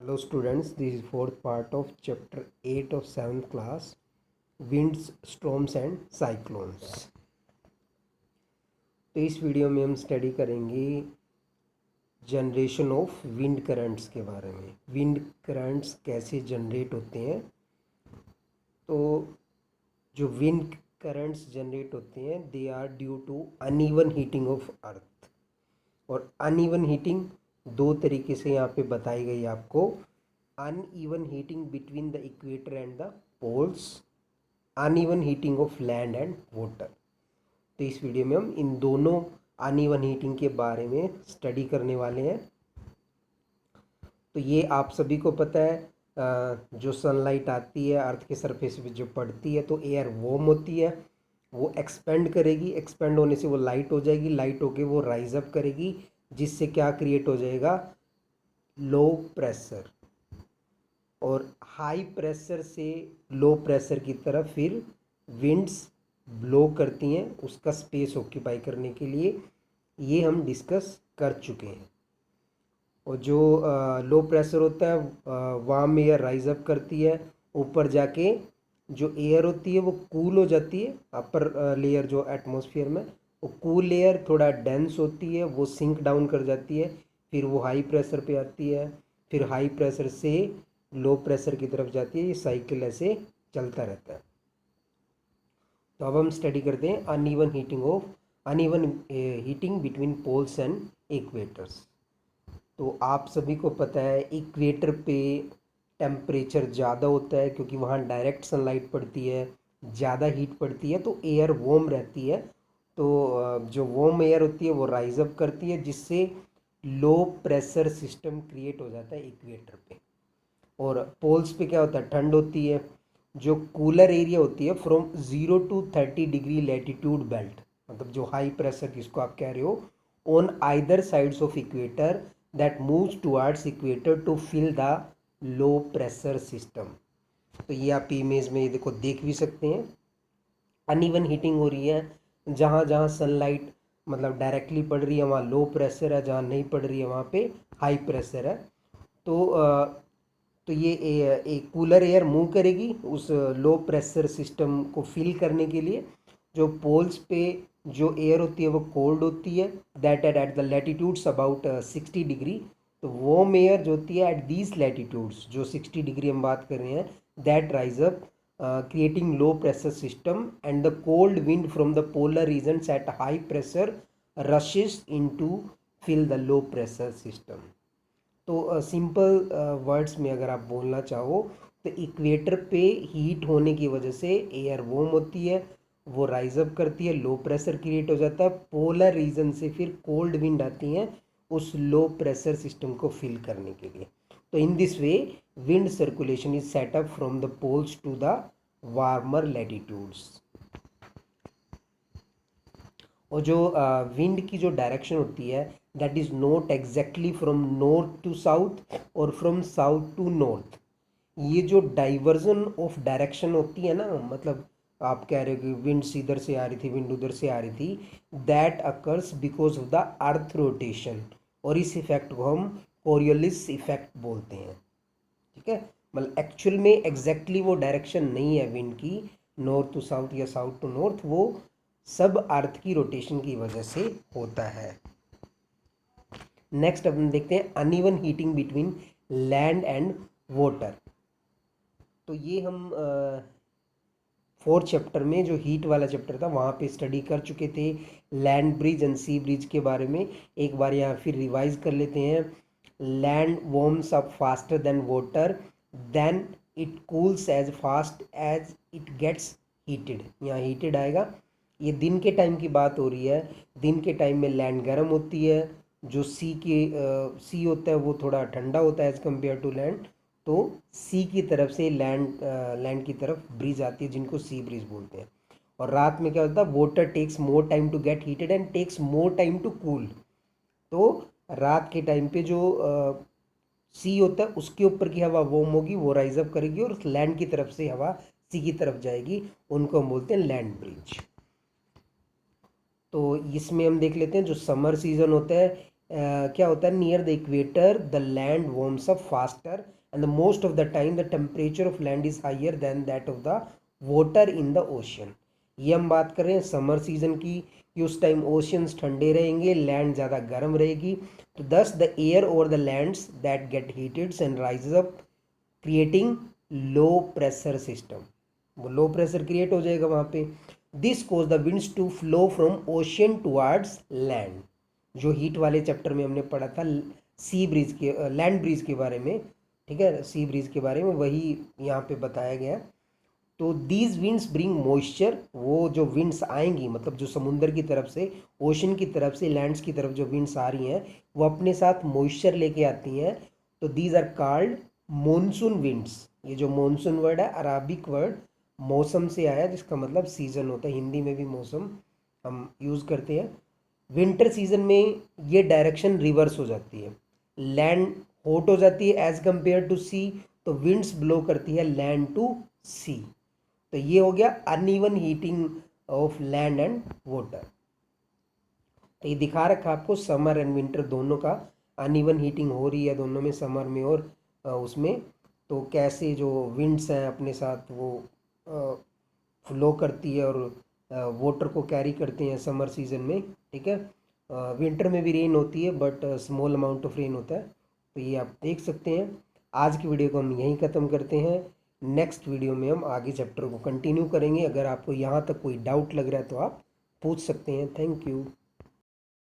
Hello students, this is fourth part of chapter 8 of 7th class, winds, storms and cyclones। तो इस video में हम study करेंगे generation of wind currents के बारे में। विंड करंट्स कैसे जनरेट होते हैं। तो जो विंड करंट्स जनरेट होते हैं they are due to uneven heating of Earth. और अनइवन हीटिंग दो तरीके से यहाँ पे बताई गई आपको। uneven heating between the equator and the poles, uneven heating of land and water। तो इस वीडियो में हम इन दोनों uneven heating के बारे में स्टडी करने वाले हैं। तो ये आप सभी को पता है, जो सनलाइट आती है अर्थ के सरफेस पे जो पड़ती है तो एयर वार्म होती है, वो एक्सपेंड करेगी, एक्सपेंड होने से वो लाइट हो जाएगी, लाइट होके वो राइज अप करेगी, जिससे क्या क्रिएट हो जाएगा, लो प्रेशर। और हाई प्रेशर से लो प्रेशर की तरफ फिर विंड्स ब्लो करती हैं उसका स्पेस ऑक्यूपाई करने के लिए। ये हम डिस्कस कर चुके हैं। और जो लो प्रेशर होता है वार्म एयर राइज अप करती है, ऊपर जाके जो एयर होती है वो कूल हो जाती है। अपर लेयर जो एटमॉस्फेयर में वो कूल लेयर थोड़ा डेंस होती है, वो सिंक डाउन कर जाती है, फिर वो हाई प्रेशर पे आती है, फिर हाई प्रेशर से लो प्रेशर की तरफ जाती है। ये साइकिल ऐसे चलता रहता है। तो अब हम स्टडी करते हैं uneven heating between poles and equators. तो आप सभी को पता है इक्वेटर पे टेम्परेचर ज़्यादा होता है क्योंकि वहाँ डायरेक्ट सनलाइट पड़ती है, ज़्यादा हीट पड़ती है, तो एयर वार्म रहती है। तो जो वार्म एयर होती है वो राइज अप करती है, जिससे लो प्रेशर सिस्टम क्रिएट हो जाता है इक्वेटर पे। और पोल्स पे क्या होता है, ठंड होती है। जो कूलर एरिया होती है from 0 to 30 degree latitude belt, मतलब जो हाई प्रेशर जिसको आप कह रहे हो, on either sides of equator that moves towards equator to fill the low pressure system. तो ये आप इमेज में ये देखो देख भी सकते हैं। अनइवन हीटिंग हो रही है, जहाँ जहाँ सनलाइट मतलब डायरेक्टली पड़ रही है वहाँ लो प्रेशर है, जहाँ नहीं पड़ रही है वहाँ पे हाई प्रेशर है। तो ये एक कूलर एयर मूव करेगी उस लो प्रेशर सिस्टम को फिल करने के लिए। जो पोल्स पे जो एयर होती है वो कोल्ड होती है, that at the latitudes about 60 degree. तो वार्म एयर जो होती है एट दीज लैटिट्यूड्स, जो 60 डिग्री हम बात कर रहे हैं, that rise up creating low pressure system, and the cold wind from the polar regions at high pressure rushes into fill the low pressure system। तो सिंपल वर्ड्स में अगर आप बोलना चाहो तो इक्वेटर पे हीट होने की वजह से एयर वार्म होती है, वो राइज अप करती है, लो प्रेशर क्रिएट हो जाता है। पोलर रीजन से फिर कोल्ड विंड आती हैं उस लो प्रेशर सिस्टम को फिल करने के लिए। तो in this way wind circulation is set up from the poles to the warmer latitudes. और जो विंड की जो डायरेक्शन होती है that is not exactly from north to south और फ्रॉम साउथ टू नॉर्थ। ये जो डाइवर्जन ऑफ डायरेक्शन होती है ना, मतलब आप कह रहे हो कि विंड इधर से आ रही थी, विंड उधर से आ रही थी, that occurs because of the earth rotation. और इस इफेक्ट को हम कोरियोलिस इफेक्ट बोलते हैं। ठीक है, मतलब एक्चुअल में एग्जैक्टली वो डायरेक्शन नहीं है विंड की, नॉर्थ टू साउथ या साउथ टू नॉर्थ, वो सब अर्थ की रोटेशन की वजह से होता है। नेक्स्ट अपन देखते हैं uneven heating between land and water. तो ये हम फोर्थ चैप्टर में जो हीट वाला चैप्टर था वहाँ पे स्टडी कर चुके थे land bridge and sea bridge के बारे में। एक बार यहाँ फिर रिवाइज कर लेते हैं। Land warms up faster than water, then it cools as fast as it gets heated. यहाँ हीटेड आएगा, ये दिन के टाइम की बात हो रही है। दिन के टाइम में लैंड गर्म होती है, जो सी होता है वो थोड़ा ठंडा होता है एज़ कम्पेयर टू लैंड। तो सी की तरफ से लैंड की तरफ ब्रीज आती है, जिनको सी ब्रीज बोलते हैं। और रात में क्या होता है, water takes more time to get heated and takes more time to cool. तो रात के टाइम पे जो सी होता है उसके ऊपर की हवा वार्म होगी, वो राइज अप करेगी, और लैंड की तरफ से हवा सी की तरफ जाएगी, उनको हम बोलते हैं लैंड ब्रिज। तो इसमें हम देख लेते हैं जो समर सीज़न होता है क्या होता है, near the equator the land warms up faster and the most of the time the temperature of land is higher than that of the water in the ocean. ये हम बात कर रहे हैं समर सीजन की, कि उस टाइम ओशियंस ठंडे रहेंगे, लैंड ज़्यादा गर्म रहेगी। तो thus the air over the lands that get heated and rises up creating low pressure system, वो लो प्रेशर क्रिएट हो जाएगा वहाँ पे। This causes the winds to flow from ocean towards land, जो हीट वाले चैप्टर में हमने पढ़ा था सी ब्रीज के, लैंड ब्रीज के बारे में, ठीक है, सी ब्रीज के बारे में वही यहाँ पे बताया गया। तो दीज विंड्स ब्रिंग मॉइस्चर, वो जो विंड्स आएंगी मतलब जो समुंदर की तरफ से, ओशन की तरफ से, लैंड्स की तरफ जो विंड्स आ रही हैं वो अपने साथ मॉइस्चर लेके आती हैं। तो these are called monsoon winds. ये जो मॉनसून वर्ड है अराबिक वर्ड मौसम से आया, जिसका मतलब सीजन होता है, हिंदी में भी मौसम हम यूज़ करते हैं। विंटर सीजन में ये डायरेक्शन रिवर्स हो जाती है, लैंड हॉट हो जाती है एज कंपेयर टू सी, तो विंड्स ब्लो करती है लैंड टू सी। तो ये हो गया uneven heating of land and water. तो ये दिखा रखा आपको समर एंड विंटर दोनों का अनइवन हीटिंग हो रही है दोनों में, समर में और उसमें। तो कैसे जो विंड्स हैं अपने साथ वो फ्लो करती है और वाटर को कैरी करते हैं समर सीजन में, ठीक है। विंटर में भी रेन होती है but small amount of rain होता है। तो ये आप देख सकते हैं। आज की वीडियो को हम यहीं ख़त्म करते हैं। नेक्स्ट वीडियो में हम आगे चैप्टर को कंटिन्यू करेंगे। अगर आपको यहाँ तक कोई डाउट लग रहा है तो आप पूछ सकते हैं। Thank you.